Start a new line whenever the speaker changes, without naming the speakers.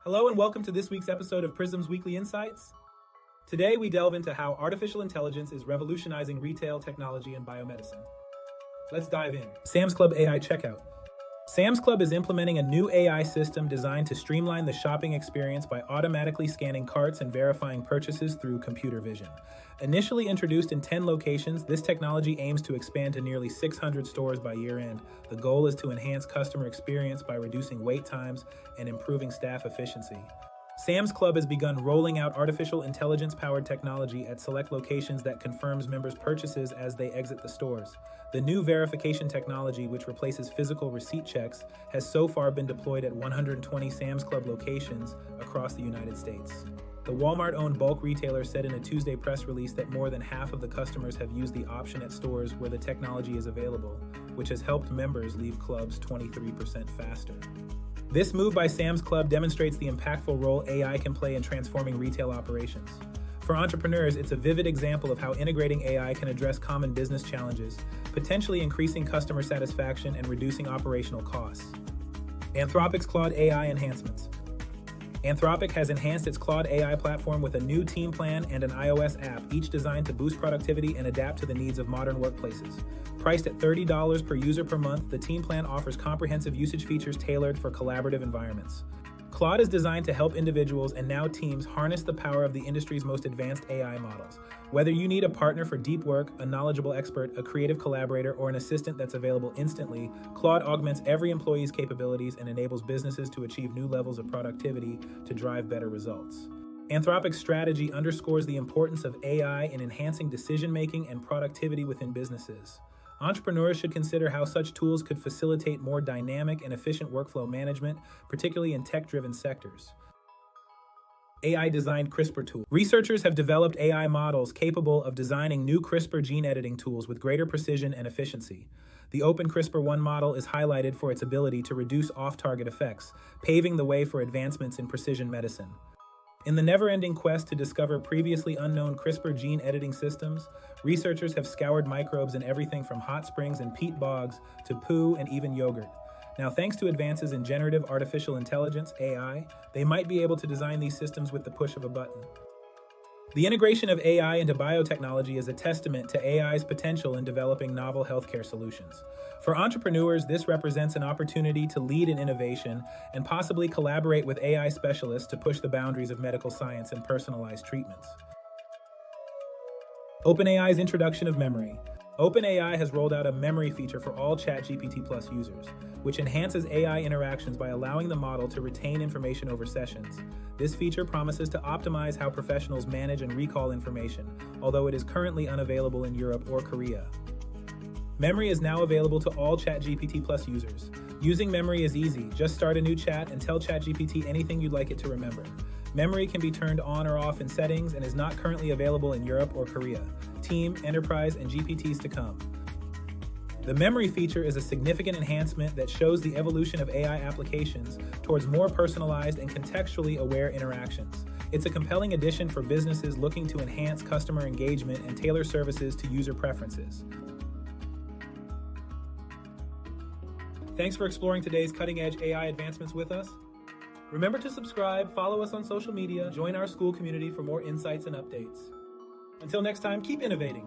Hello and welcome to this week's episode of Prism's Weekly Insights. Today we delve into how artificial intelligence is revolutionizing retail, technology, and biomedicine. Let's dive in. Sam's Club AI Checkout. Sam's Club is implementing a new AI system designed to streamline the shopping experience by automatically scanning carts and verifying purchases through computer vision. Initially introduced in 10 locations, this technology aims to expand to nearly 600 stores by year-end. The goal is to enhance customer experience by reducing wait times and improving staff efficiency. Sam's Club has begun rolling out artificial intelligence-powered technology at select locations that confirms members' purchases as they exit the stores. The new verification technology, which replaces physical receipt checks, has so far been deployed at 120 Sam's Club locations across the United States. The Walmart-owned bulk retailer said in a Tuesday press release that more than half of the customers have used the option at stores where the technology is available, which has helped members leave clubs 23% faster. This move by Sam's Club demonstrates the impactful role AI can play in transforming retail operations. For entrepreneurs, it's a vivid example of how integrating AI can address common business challenges, potentially increasing customer satisfaction and reducing operational costs. Anthropic's Claude AI enhancements. Anthropic has enhanced its Claude AI platform with a new team plan and an iOS app, each designed to boost productivity and adapt to the needs of modern workplaces. Priced at $30 per user per month, the team plan offers comprehensive usage features tailored for collaborative environments. Claude is designed to help individuals and now teams harness the power of the industry's most advanced AI models. Whether you need a partner for deep work, a knowledgeable expert, a creative collaborator, or an assistant that's available instantly, Claude augments every employee's capabilities and enables businesses to achieve new levels of productivity to drive better results. Anthropic's strategy underscores the importance of AI in enhancing decision-making and productivity within businesses. Entrepreneurs should consider how such tools could facilitate more dynamic and efficient workflow management, particularly in tech-driven sectors. AI-designed CRISPR tool. Researchers have developed AI models capable of designing new CRISPR gene editing tools with greater precision and efficiency. The Open CRISPR-1 model is highlighted for its ability to reduce off-target effects, paving the way for advancements in precision medicine. In the never-ending quest to discover previously unknown CRISPR gene editing systems, researchers have scoured microbes in everything from hot springs and peat bogs to poo and even yogurt. Now, thanks to advances in generative artificial intelligence, AI, they might be able to design these systems with the push of a button. The integration of AI into biotechnology is a testament to AI's potential in developing novel healthcare solutions. For entrepreneurs, this represents an opportunity to lead in innovation and possibly collaborate with AI specialists to push the boundaries of medical science and personalized treatments. OpenAI's introduction of memory. OpenAI has rolled out a memory feature for all ChatGPT Plus users, which enhances AI interactions by allowing the model to retain information over sessions. This feature promises to optimize how professionals manage and recall information, although it is currently unavailable in Europe or Korea. Memory is now available to all ChatGPT Plus users. Using memory is easy. Just start a new chat and tell ChatGPT anything you'd like it to remember. Memory can be turned on or off in settings and is not currently available in Europe or Korea. Team, Enterprise, and GPTs to come. The memory feature is a significant enhancement that shows the evolution of AI applications towards more personalized and contextually aware interactions. It's a compelling addition for businesses looking to enhance customer engagement and tailor services to user preferences. Thanks for exploring today's cutting-edge AI advancements with us. Remember to subscribe, follow us on social media, join our school community for more insights and updates. Until next time, keep innovating.